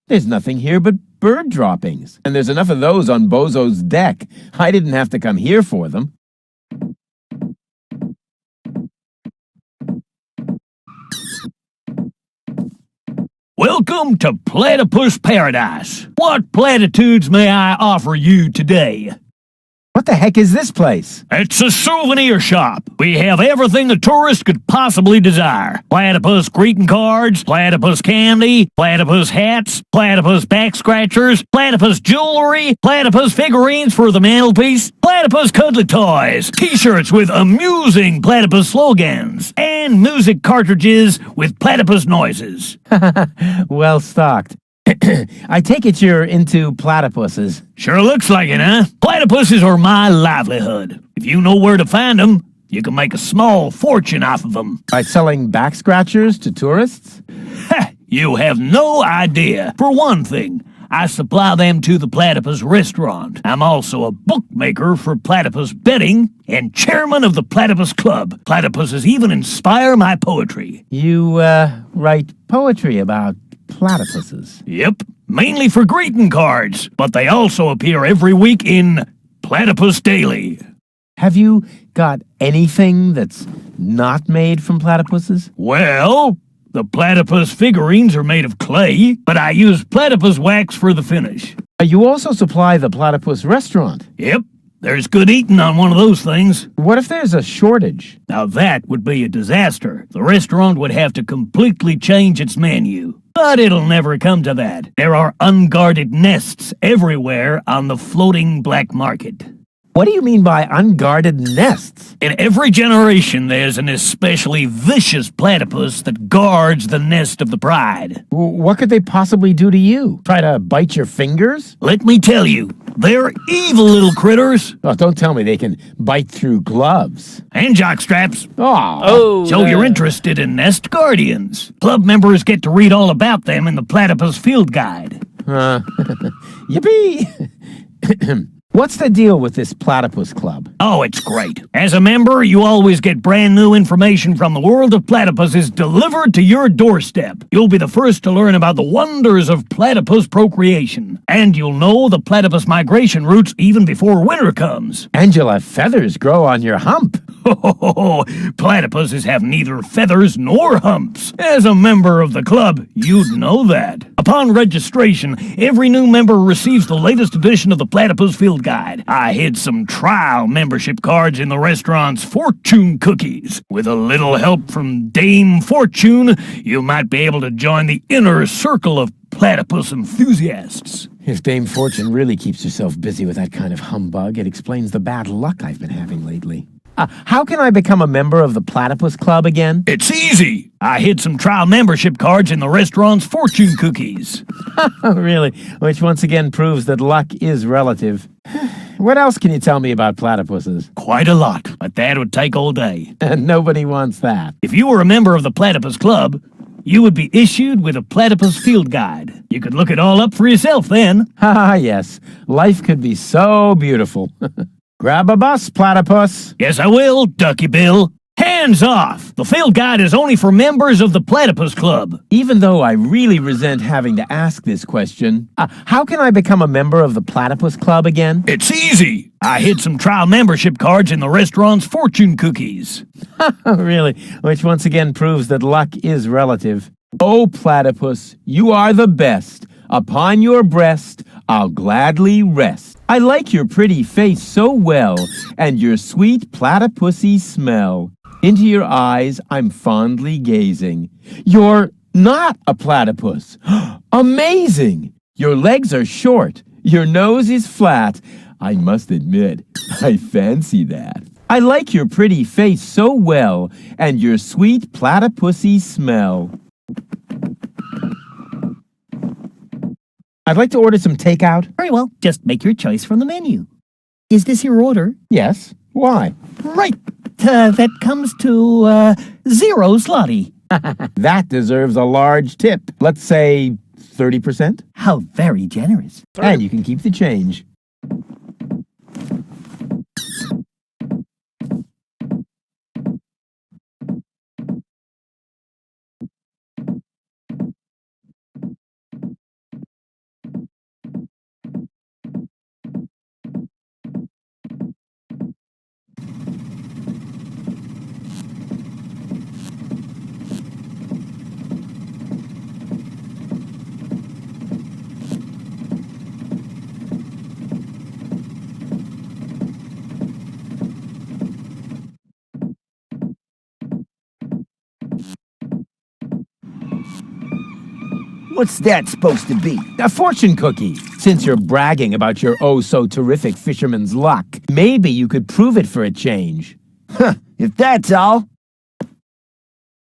There's nothing here but bird droppings, and there's enough of those on Bozo's deck. I didn't have to come here for them. Welcome to Platypus Paradise. What platitudes may I offer you today? What the heck is this place? It's a souvenir shop. We have everything a tourist could possibly desire. Platypus greeting cards, platypus candy, platypus hats, platypus back scratchers, platypus jewelry, platypus figurines for the mantelpiece, platypus cuddly toys, t-shirts with amusing platypus slogans, and music cartridges with platypus noises. Well stocked. I take it you're into platypuses. Sure looks like it, huh? Platypuses are my livelihood. If you know where to find them, you can make a small fortune off of them. By selling back scratchers to tourists? Ha! You have no idea. For one thing, I supply them to the Platypus restaurant. I'm also a bookmaker for Platypus betting and chairman of the Platypus Club. Platypuses even inspire my poetry. You, write poetry about platypuses? Yep, mainly for greeting cards, but they also appear every week in Platypus Daily. Have you got anything that's not made from platypuses? Well, the platypus figurines are made of clay, but I use platypus wax for the finish. You also supply the platypus restaurant. Yep, there's good eating on one of those things. What if there's a shortage? Now that would be a disaster. The restaurant would have to completely change its menu. But it'll never come to that. There are unguarded nests everywhere on the floating black market. What do you mean by unguarded nests? In every generation, there's an especially vicious platypus that guards the nest of the pride. What could they possibly do to you? Try to bite your fingers? Let me tell you, they're evil little critters. Oh, don't tell me they can bite through gloves. And jockstraps. Oh. So you're interested in nest guardians. Club members get to read all about them in the Platypus Field Guide. Yippee! What's the deal with this platypus club? Oh, it's great. As a member, you always get brand new information from the world of platypuses delivered to your doorstep. You'll be the first to learn about the wonders of platypus procreation. And you'll know the platypus migration routes even before winter comes. And you'll have feathers grow on your hump. Platypuses have neither feathers nor humps. As a member of the club, you'd know that. Upon registration, every new member receives the latest edition of the Platypus Field Guide. I hid some trial membership cards in the restaurant's fortune cookies. With a little help from Dame Fortune, you might be able to join the inner circle of platypus enthusiasts. If Dame Fortune really keeps herself busy with that kind of humbug, it explains the bad luck I've been having lately. How can I become a member of the Platypus Club again? It's easy. I hid some trial membership cards in the restaurant's fortune cookies. Really? Which once again proves that luck is relative. What else can you tell me about platypuses? Quite a lot, but that would take all day. And nobody wants that. If you were a member of the Platypus Club, you would be issued with a Platypus Field Guide. You could look it all up for yourself then. Yes. Life could be so beautiful. Grab a bus, platypus. Yes, I will, Ducky Bill. Hands off! The Field Guide is only for members of the Platypus Club. Even though I really resent having to ask this question, how can I become a member of the Platypus Club again? It's easy. I hid some trial membership cards in the restaurant's fortune cookies. Really? Which once again proves that luck is relative. Oh, platypus, you are the best. Upon your breast, I'll gladly rest. I like your pretty face so well, and your sweet platypusy smell. Into your eyes I'm fondly gazing. You're not a platypus. Amazing! Your legs are short. Your nose is flat. I must admit, I fancy that. I like your pretty face so well, and your sweet platypusy smell. I'd like to order some takeout. Very well. Just make your choice from the menu. Is this your order? Yes. Why? Right. That comes to, 0 zloty. That deserves a large tip. Let's say 30%. How very generous. And you can keep the change. What's that supposed to be? A fortune cookie. Since you're bragging about your oh-so-terrific fisherman's luck, maybe you could prove it for a change. Huh, if that's all.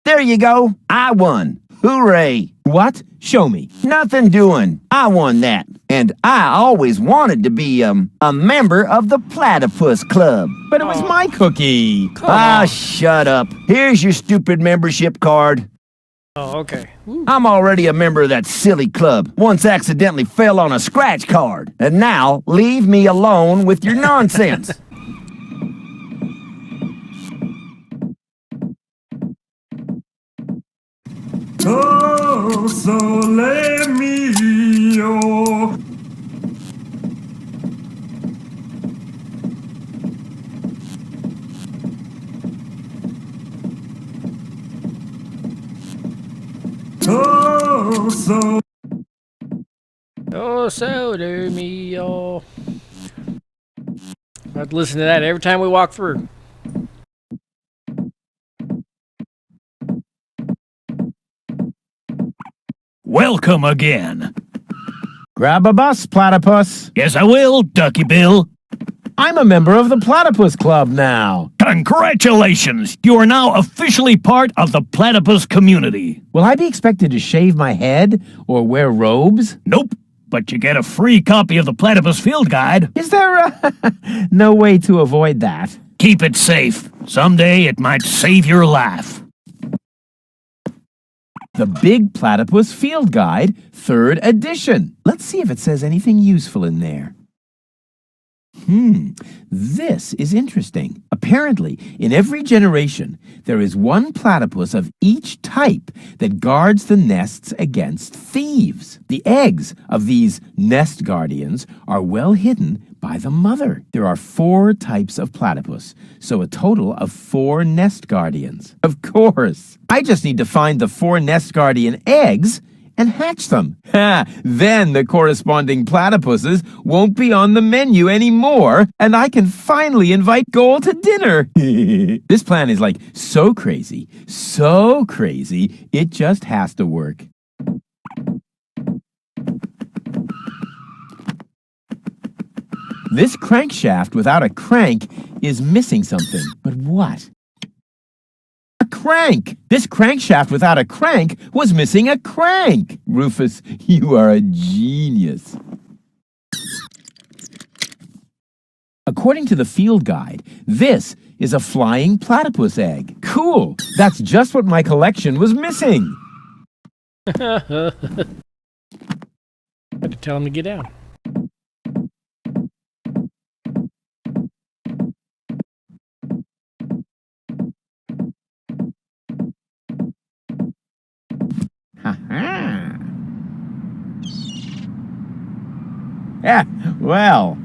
There you go. I won. Hooray. What? Show me. Nothing doing. I won that. And I always wanted to be, a member of the Platypus Club. But it was my cookie. Shut up. Here's your stupid membership card. Oh, okay. Ooh. I'm already a member of that silly club. Once accidentally fell on a scratch card. And now, leave me alone with your nonsense. Oh, sole mio. Oh, so. Oh, so do me, oh. I have to listen to that every time we walk through. Welcome again. Grab a bus, Platypus. Yes, I will, Ducky Bill. I'm a member of the Platypus Club now. Congratulations! You are now officially part of the platypus community. Will I be expected to shave my head or wear robes? Nope, but you get a free copy of the Platypus Field Guide. Is there no way to avoid that? Keep it safe. Someday it might save your life. The Big Platypus Field Guide, 3rd edition. Let's see if it says anything useful in there. This is interesting. Apparently, in every generation, there is one platypus of each type that guards the nests against thieves. The eggs of these nest guardians are well hidden by the mother. There are 4 types of platypus, so a total of 4 nest guardians. Of course, I just need to find the 4 nest guardian eggs and hatch them. Then the corresponding platypuses won't be on the menu anymore, and I can finally invite Goal to dinner. This plan is like so crazy, it just has to work. This crankshaft without a crank is missing something. But what? A crank! This crankshaft without a crank was missing a crank! Rufus, you are a genius. According to the field guide, this is a flying platypus egg. Cool! That's just what my collection was missing. Had to tell him to get down. Yeah, well.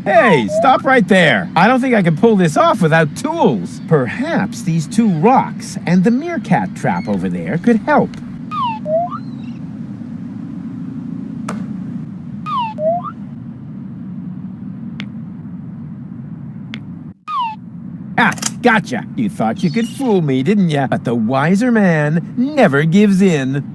Hey, stop right there. I don't think I can pull this off without tools. Perhaps these 2 rocks and the meerkat trap over there could help. Ah, gotcha. You thought you could fool me, didn't ya? But the wiser man never gives in.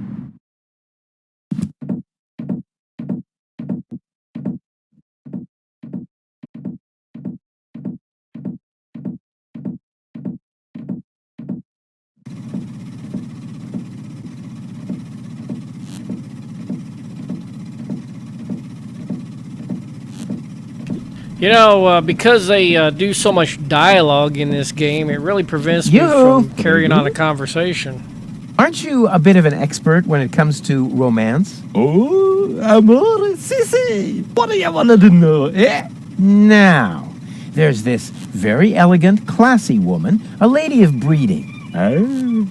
You know, because they do so much dialogue in this game, it really prevents me from carrying on a conversation. Aren't you a bit of an expert when it comes to romance? Oh, amore, si. What do you want to know, eh? Now, there's this very elegant, classy woman, a lady of breeding. Oh,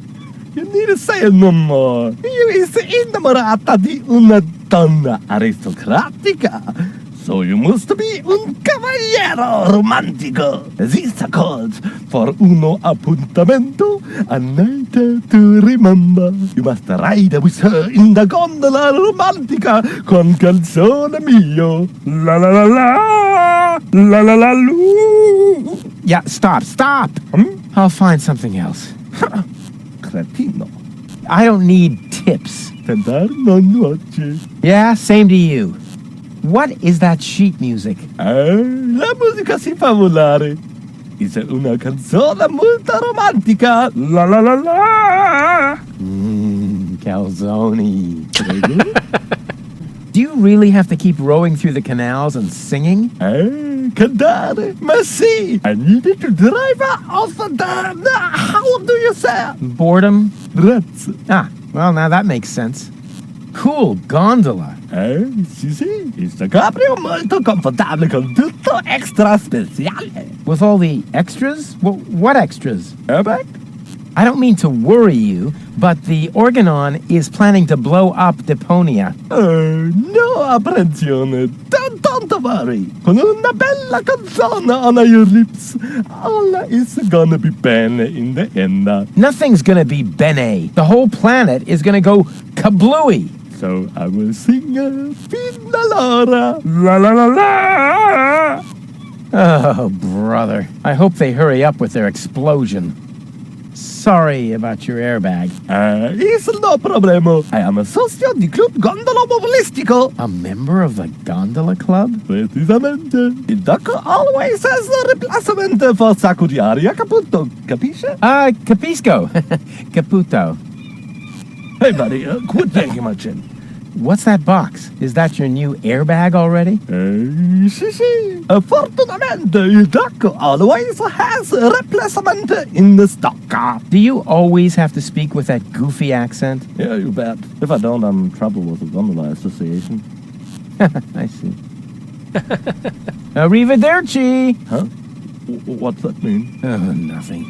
you need to say no more. You is innamorata di una donna aristocratica. So you must be un caballero romantico. This calls for uno appuntamento, a night to remember. You must ride with her in the gondola romantica con calzone mio. La la la la, la la la loo. Yeah, stop. I'll find something else. Cretino. I don't need tips. Tentar non noche. Yeah, same to you. What is that sheet music? La musica si fa volare. È una canzone molto romantica. La la la la. Calzone. Do you really have to keep rowing through the canals and singing? Cantare? Ma sì. I needed to drive off the dam. How do you say? Boredom? Razzo. Ah, well, now that makes sense. Cool gondola. Sì sì. Questo cabrio molto confortabile con tutto extra speciale. With all the extras? What extras? Airbag? I don't mean to worry you, but the Organon is planning to blow up Deponia. No apprensione. Don't worry. Con una bella canzone on your lips, all is gonna be bene in the end. Nothing's gonna be bene. The whole planet is gonna go kablooey. So I will sing Fina Laura. La la la la. Oh, brother. I hope they hurry up with their explosion. Sorry about your airbag. It's no problemo. I am a socio di Club Gondolo Mobilistico. A member of the gondola club? Precisamente. Il doc always has a replacement for Sakuriaria Caputo. Capisce? Capisco. Caputo. Hey, buddy, quit thinking my chin. What's that box? Is that your new airbag already? Sì, sì. Fortunatamente, il doc always has a replacement in the stock. Do you always have to speak with that goofy accent? Yeah, you bet. If I don't, I'm in trouble with the Gondola Association. I see. Arrivederci! Huh? What's that mean? Nothing.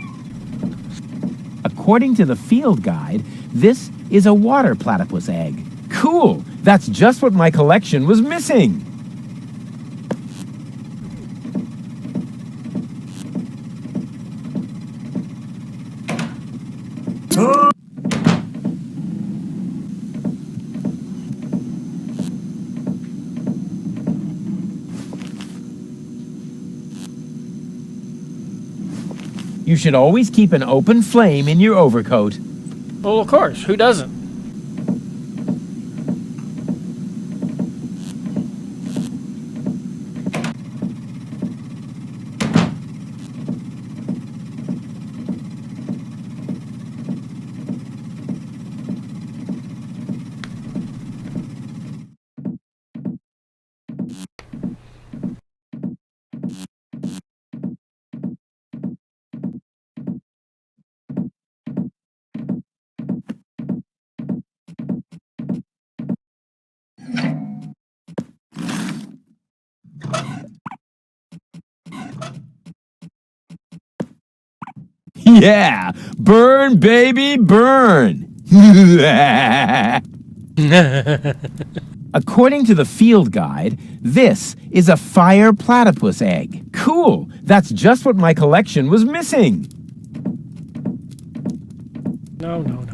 According to the field guide, this is a water platypus egg. Cool! That's just what my collection was missing! You should always keep an open flame in your overcoat. Well, of course. Who doesn't? Yeah! Burn, baby, burn! According to the field guide, this is a fire platypus egg. Cool! That's just what my collection was missing. No, no, no.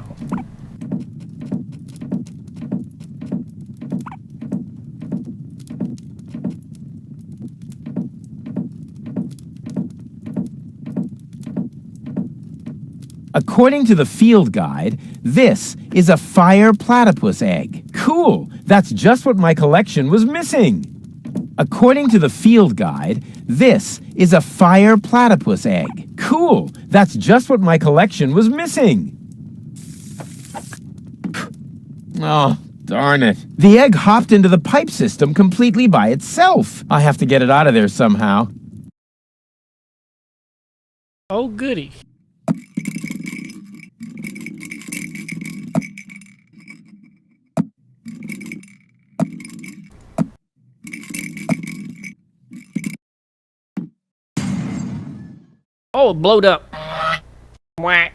According to the field guide, this is a fire platypus egg. Cool! That's just what my collection was missing. According to the field guide, this is a fire platypus egg. Cool! That's just what my collection was missing. Oh, darn it. The egg hopped into the pipe system completely by itself. I have to get it out of there somehow. Oh, goody. Oh, it blowed up. Whack.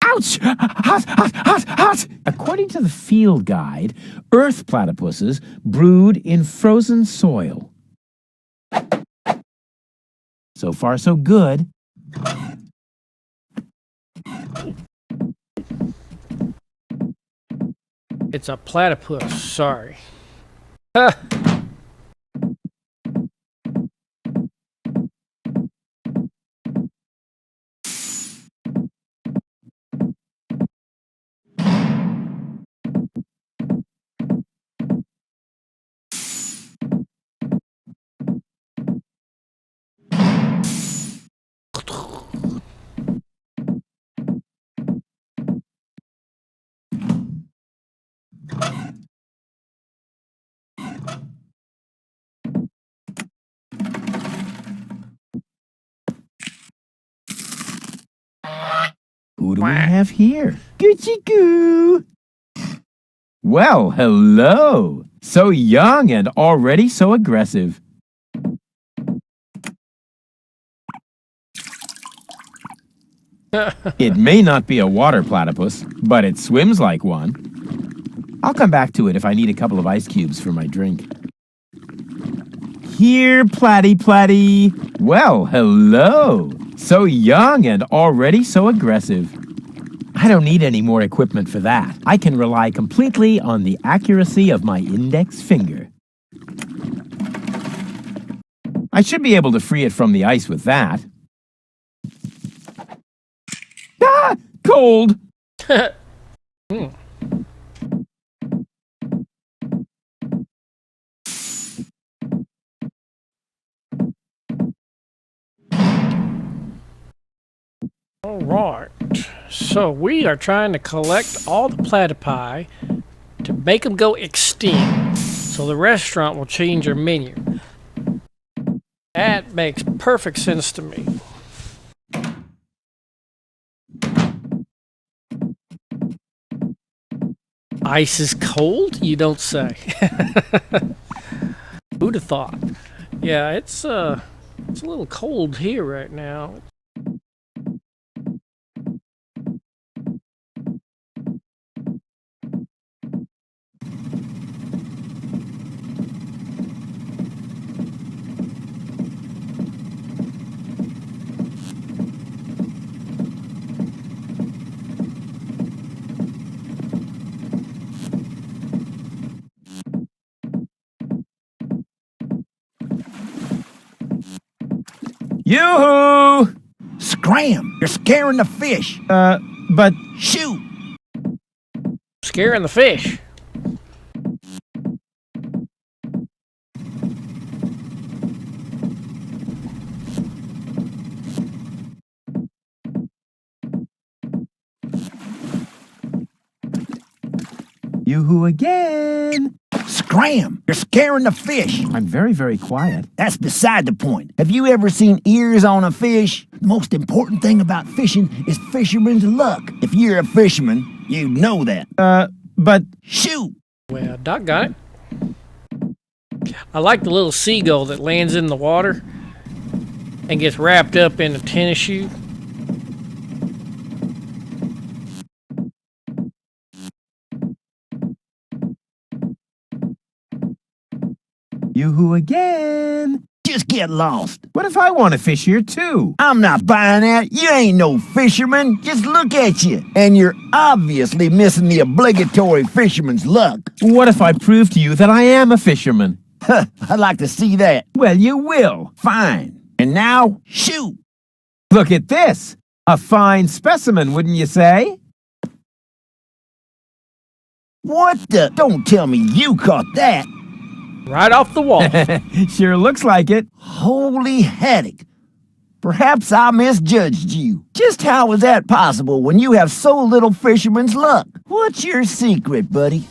Ouch! Hot, hot, hot, hot! According to the field guide, earth platypuses brood in frozen soil. So far, so good. It's a platypus. Sorry. Ah. Who do we have here? Gucci goo. Well, hello. So young and already so aggressive. It may not be a water platypus, but it swims like one. I'll come back to it if I need a couple of ice cubes for my drink. Here, Platy. Well, hello. So young and already so aggressive. I don't need any more equipment for that. I can rely completely on the accuracy of my index finger. I should be able to free it from the ice with that. Ah! Cold! All right. So we are trying to collect all the platypi to make them go extinct, so the restaurant will change their menu. That makes perfect sense to me. Ice is cold? You don't say. Who'd have thought? Yeah, it's a little cold here right now. Yoo-hoo! Scram! You're scaring the fish. But Shoot! Scaring the fish. yoo-hoo again. Scram! You're scaring the fish. I'm very, very quiet. That's beside the point. Have you ever seen ears on a fish? The most important thing about fishing is fisherman's luck. If you're a fisherman, you know that. But Shoot! Well, doggone it. I like the little seagull that lands in the water and gets wrapped up in a tennis shoe. yoo-hoo again. Just get lost. What if I want to fish here too? I'm not buying that. You ain't no fisherman. Just look at you. And you're obviously missing the obligatory fisherman's luck. What if I prove to you that I am a fisherman? I'd like to see that. Well, you will. Fine. And now, shoot! Look at this. A fine specimen, wouldn't you say? What the? Don't tell me you caught that. Right off the wall. Sure looks like it. Holy haddock. Perhaps I misjudged you. Just how is that possible when you have so little fisherman's luck? What's your secret, buddy?